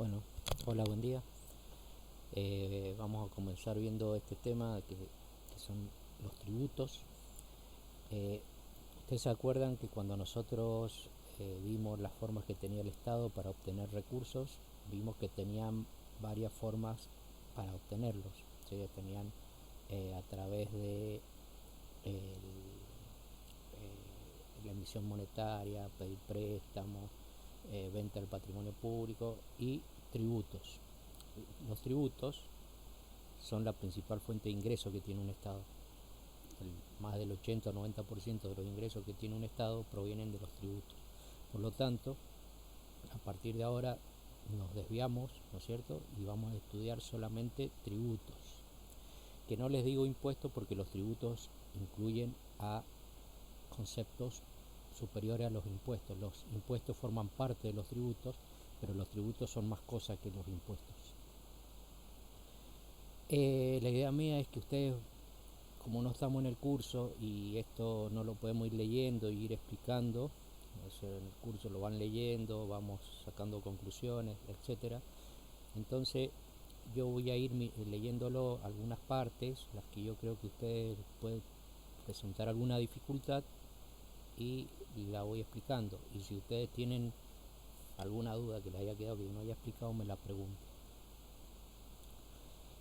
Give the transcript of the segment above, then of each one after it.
Bueno, hola, buen día. Vamos a comenzar viendo este tema que son los tributos. Eh, Ustedes se acuerdan que cuando nosotros vimos las formas que tenía el Estado para obtener recursos, vimos que tenían varias formas para obtenerlos. ¿Sí? Tenían a través de la emisión monetaria, pedir préstamos, venta del patrimonio público y tributos. Los tributos son la principal fuente de ingreso que tiene un Estado. Más del 80 o 90% de los ingresos que tiene un Estado provienen de los tributos. Por lo tanto, a partir de ahora nos desviamos, ¿no es cierto? Y vamos a estudiar solamente tributos. Que no les digo impuestos porque los tributos incluyen a conceptos superiores a los impuestos. Los impuestos forman parte de los tributos, pero los tributos son más cosas que los impuestos. La idea mía es que ustedes, como no estamos en el curso y esto no lo podemos ir leyendo e ir explicando, en el curso lo van leyendo, vamos sacando conclusiones, etcétera. Entonces yo voy a ir leyéndolo algunas partes, las que yo creo que ustedes pueden presentar alguna dificultad, y la voy explicando. Y si ustedes tienen alguna duda que les haya quedado que no haya explicado, me la pregunten.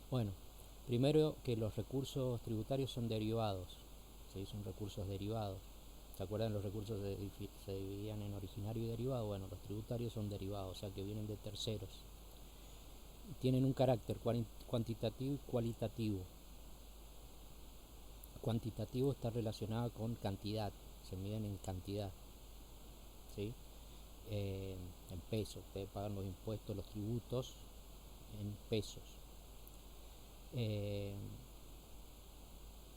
Bueno, primero, que los recursos tributarios son derivados, ¿sí? Son recursos derivados. ¿Se acuerdan? Los recursos se dividían en originario y derivado. Bueno, los tributarios son derivados, o sea que vienen de terceros. Tienen un carácter cuantitativo y cualitativo. Cuantitativo está relacionado con cantidad, se miden en cantidad, ¿sí? En pesos. Ustedes pagan los impuestos, los tributos en pesos. Y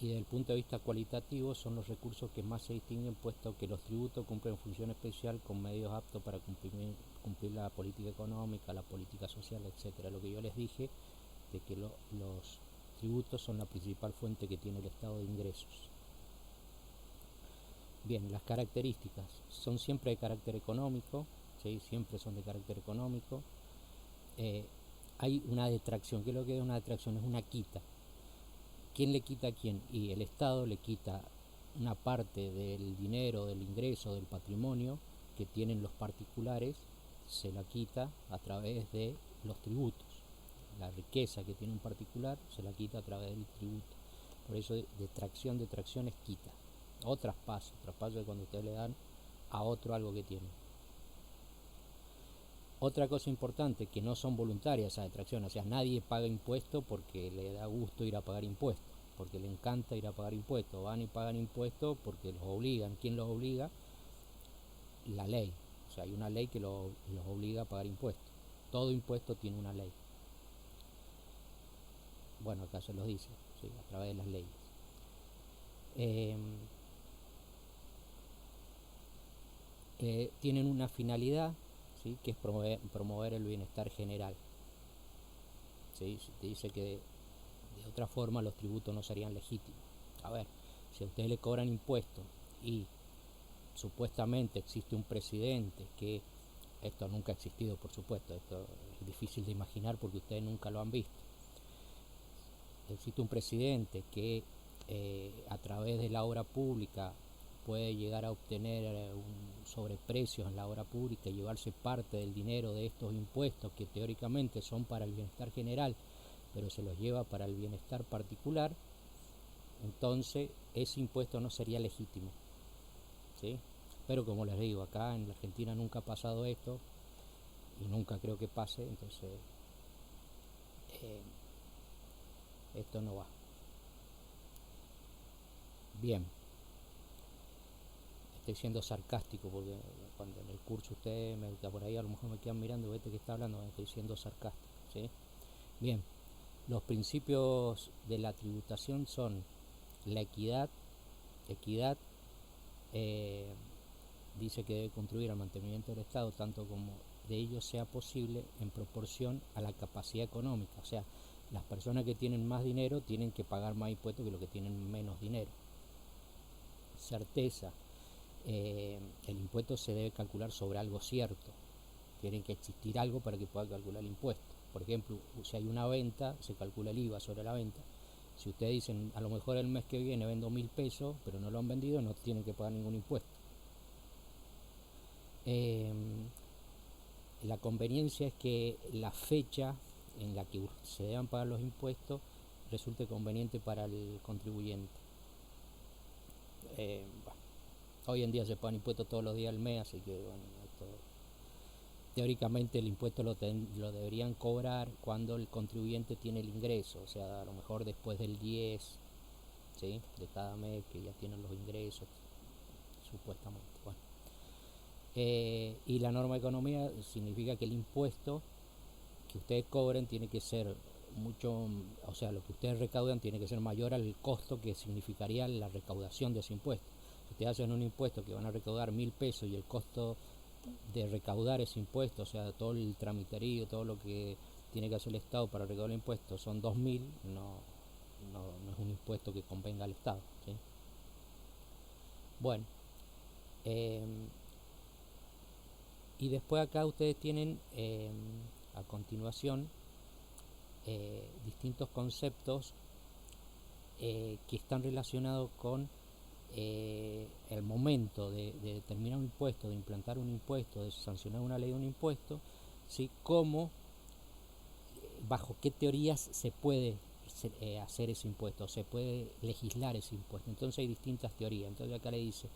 desde el punto de vista cualitativo son los recursos que más se distinguen, puesto que los tributos cumplen función especial con medios aptos para cumplir la política económica, la política social, etcétera. Lo que yo les dije de que los tributos son la principal fuente que tiene el Estado de ingresos. Bien, las características son siempre de carácter económico, ¿sí? Siempre son de carácter económico. Hay una detracción. ¿Qué es lo que es una detracción? Es una quita. ¿Quién le quita a quién? Y el Estado le quita una parte del dinero, del ingreso, del patrimonio que tienen los particulares, se la quita a través de los tributos. La riqueza que tiene un particular se la quita a través del tributo. Por eso detracción es quita. O traspaso es cuando ustedes le dan a otro algo que tiene. Otra cosa importante, que no son voluntarias esas detracciones, o sea, nadie paga impuestos porque le da gusto ir a pagar impuestos, porque le encanta ir a pagar impuestos. Van y pagan impuestos porque los obligan. ¿Quién los obliga? La ley. O sea, hay una ley que los obliga a pagar impuestos. Todo impuesto tiene una ley. Bueno, acá se los dice, ¿sí? A través de las leyes. Tienen una finalidad, ¿sí? Que es promover el bienestar general. ¿Sí? Se dice que de otra forma los tributos no serían legítimos. A ver, si a ustedes le cobran impuestos y supuestamente existe un presidente que, esto nunca ha existido, por supuesto, esto es difícil de imaginar porque ustedes nunca lo han visto, existe un presidente que a través de la obra pública puede llegar a obtener un sobreprecio en la obra pública y llevarse parte del dinero de estos impuestos que teóricamente son para el bienestar general, pero se los lleva para el bienestar particular, entonces ese impuesto no sería legítimo, ¿sí? Pero como les digo, acá en la Argentina nunca ha pasado esto y nunca creo que pase, entonces esto no va. Bien, estoy siendo sarcástico porque cuando en el curso ustedes por ahí a lo mejor me quedan mirando, vete que está hablando, estoy siendo sarcástico, ¿sí? Bien, los principios de la tributación son la equidad. eh, Dice que debe contribuir al mantenimiento del Estado tanto como de ello sea posible en proporción a la capacidad económica. O sea, las personas que tienen más dinero tienen que pagar más impuestos que los que tienen menos dinero. Certeza. El impuesto se debe calcular sobre algo cierto. Tiene que existir algo para que pueda calcular el impuesto. Por ejemplo, si hay una venta, se calcula el IVA sobre la venta. Si ustedes dicen, a lo mejor el mes que viene vendo 1.000 pesos, pero no lo han vendido, no tienen que pagar ningún impuesto. La conveniencia es que la fecha en la que se deban pagar los impuestos resulte conveniente para el contribuyente. Bueno, hoy en día se pagan impuestos todos los días del mes, así que bueno, esto, teóricamente el impuesto lo deberían cobrar cuando el contribuyente tiene el ingreso, o sea, a lo mejor después del 10, ¿sí?, de cada mes, que ya tienen los ingresos, supuestamente. Bueno. Y la norma de economía significa que el impuesto que ustedes cobren tiene que ser mucho, o sea, lo que ustedes recaudan tiene que ser mayor al costo que significaría la recaudación de ese impuesto. Si ustedes hacen un impuesto que van a recaudar 1.000 pesos y el costo de recaudar ese impuesto, o sea, todo el tramiterío, todo lo que tiene que hacer el Estado para recaudar el impuesto son 2.000, no es un impuesto que convenga al Estado, ¿sí? Bueno, y después acá ustedes tienen a continuación distintos conceptos que están relacionados con el momento de determinar un impuesto, de implantar un impuesto, de sancionar una ley de un impuesto, ¿sí?, cómo, bajo qué teorías se puede hacer ese impuesto, se puede legislar ese impuesto. Entonces hay distintas teorías. Entonces acá le dice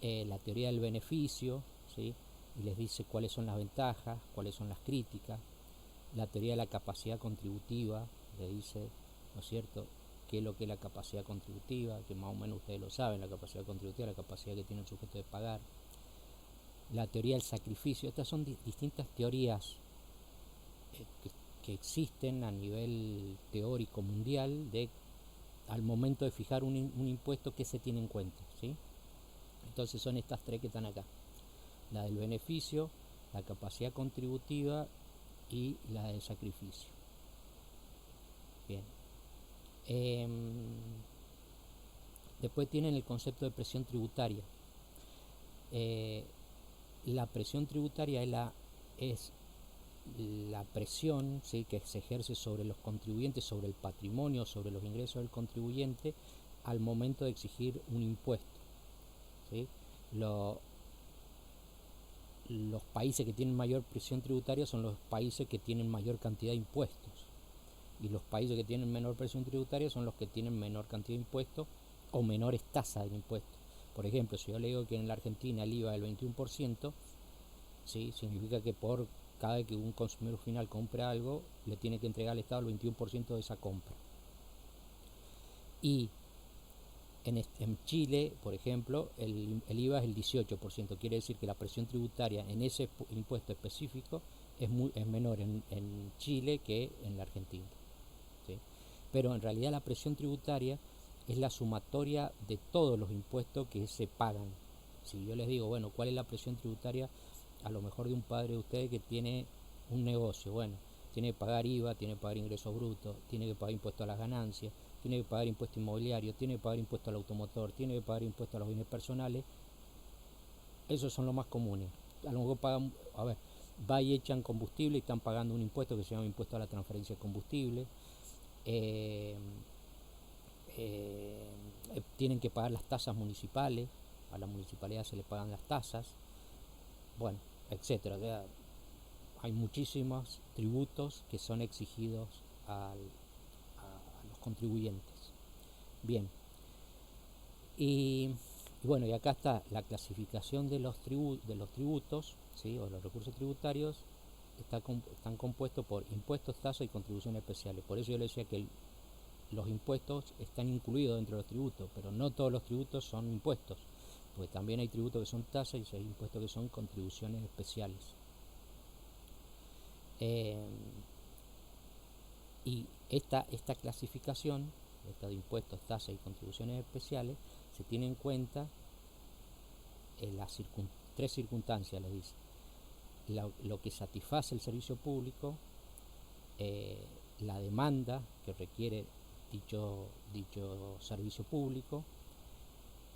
la teoría del beneficio, ¿sí?, y les dice cuáles son las ventajas, cuáles son las críticas. La teoría de la capacidad contributiva, le dice, ¿no es cierto?, qué es lo que es la capacidad contributiva, que más o menos ustedes lo saben, la capacidad contributiva, la capacidad que tiene el sujeto de pagar. La teoría del sacrificio. Estas son distintas teorías que existen a nivel teórico mundial de, al momento de fijar un impuesto, que se tiene en cuenta, ¿sí? Entonces son estas tres que están acá: la del beneficio, la capacidad contributiva y la del sacrificio. Bien. Después tienen el concepto de presión tributaria. La presión tributaria es la presión, ¿sí?, que se ejerce sobre los contribuyentes, sobre el patrimonio, sobre los ingresos del contribuyente al momento de exigir un impuesto, ¿sí? Los países que tienen mayor presión tributaria son los países que tienen mayor cantidad de impuestos, y los países que tienen menor presión tributaria son los que tienen menor cantidad de impuestos o menores tasas de impuestos. Por ejemplo, si yo le digo que en la Argentina el IVA es el 21%, ¿sí?, significa que por cada vez que un consumidor final compra algo, le tiene que entregar al Estado el 21% de esa compra. Y en Chile, por ejemplo, el IVA es el 18%, quiere decir que la presión tributaria en ese impuesto específico es menor en Chile que en la Argentina, ¿sí? Pero en realidad la presión tributaria es la sumatoria de todos los impuestos que se pagan. Si yo les digo, bueno, ¿cuál es la presión tributaria a lo mejor de un padre de ustedes que tiene un negocio? Bueno, tiene que pagar IVA, tiene que pagar ingresos brutos, tiene que pagar impuestos a las ganancias, tiene que pagar impuesto inmobiliario, tiene que pagar impuesto al automotor, tiene que pagar impuesto a los bienes personales. Esos son los más comunes. A lo mejor pagan, a ver, va y echan combustible y están pagando un impuesto que se llama impuesto a la transferencia de combustible. Tienen que pagar las tasas municipales, a la municipalidad se les pagan las tasas, bueno, etcétera. O sea, hay muchísimos tributos que son exigidos a los contribuyentes. Bien, y bueno, y acá está la clasificación de los tributos, ¿sí?, o los recursos tributarios. Están compuestos por impuestos, tasas y contribuciones especiales. Por eso yo le decía que los impuestos están incluidos dentro de los tributos, pero no todos los tributos son impuestos, porque también hay tributos que son tasas y hay impuestos que son contribuciones especiales. Y esta clasificación, esta de impuestos, tasas y contribuciones especiales, se tiene en cuenta en las tres circunstancias, les dice: lo que satisface el servicio público, la demanda que requiere dicho servicio público,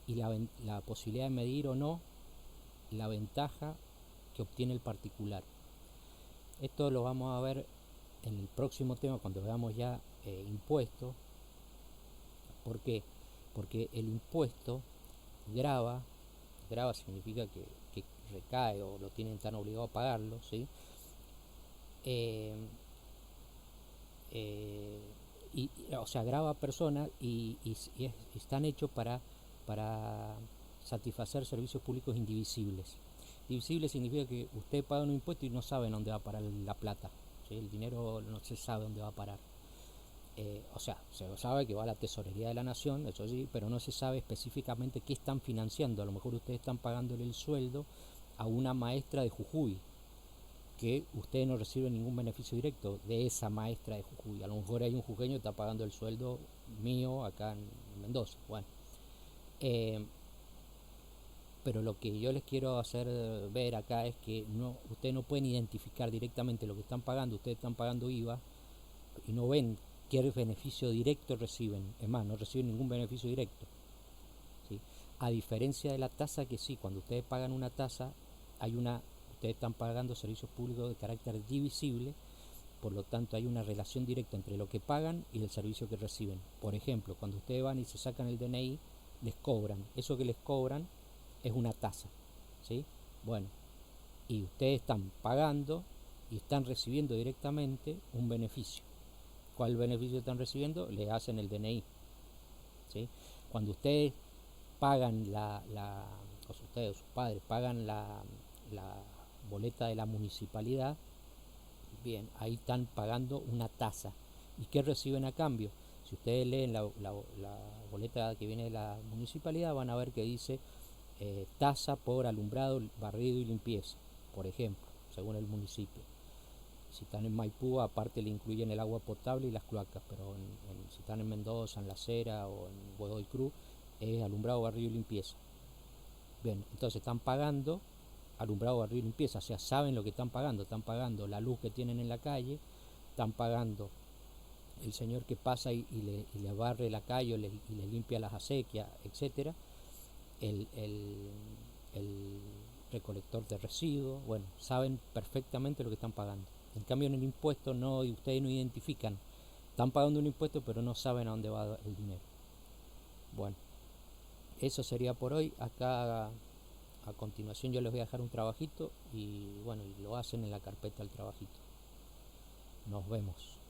y la posibilidad de medir o no la ventaja que obtiene el particular. Esto lo vamos a ver en el próximo tema cuando veamos ya impuestos. ¿Por qué? Porque el impuesto grava, grava significa que recae o lo tienen tan obligado a pagarlo, ¿sí? Eh, eh, o sea, grava a personas y están hechos para satisfacer servicios públicos indivisibles. Divisible significa que usted paga un impuesto y no sabe dónde va a parar la plata, ¿sí? El dinero no se sabe dónde va a parar. O sea, se sabe que va a la tesorería de la nación, eso sí, pero no se sabe específicamente qué están financiando. A lo mejor ustedes están pagándole el sueldo a una maestra de Jujuy, que ustedes no reciben ningún beneficio directo de esa maestra de Jujuy. A lo mejor hay un jujeño que está pagando el sueldo mío acá en Mendoza. Bueno, eh, pero lo que yo les quiero hacer ver acá es que ustedes no pueden identificar directamente lo que están pagando. Ustedes están pagando IVA y no ven qué beneficio directo reciben. Es más, no reciben ningún beneficio directo, ¿sí? A diferencia de la tasa, que sí, cuando ustedes pagan una tasa, ustedes están pagando servicios públicos de carácter divisible, por lo tanto hay una relación directa entre lo que pagan y el servicio que reciben. Por ejemplo, cuando ustedes van y se sacan el DNI, les cobran. Eso que les cobran es una tasa, ¿sí? Bueno, y ustedes están pagando y están recibiendo directamente un beneficio. ¿Cuál beneficio están recibiendo? Le hacen el DNI, ¿sí? Cuando ustedes pagan o ustedes, sus padres, pagan la boleta de la municipalidad, bien, ahí están pagando una tasa. ¿Y qué reciben a cambio? Si ustedes leen la boleta que viene de la municipalidad, van a ver que dice tasa por alumbrado, barrido y limpieza, por ejemplo, según el municipio. Si están en Maipú, aparte le incluyen el agua potable y las cloacas, pero si están en Mendoza, en La Cera o en Godoy Cruz, es alumbrado, barrido y limpieza. Bien, entonces están pagando alumbrado, barrido y limpieza, o sea, saben lo que están pagando la luz que tienen en la calle, están pagando el señor que pasa y le barre la calle y le limpia las acequias, etcétera, el recolector de residuos. Bueno, saben perfectamente lo que están pagando. En cambio, en el impuesto ustedes no identifican, están pagando un impuesto pero no saben a dónde va el dinero. Bueno, eso sería por hoy. Acá a continuación yo les voy a dejar un trabajito y bueno, y lo hacen en la carpeta del trabajito. Nos vemos.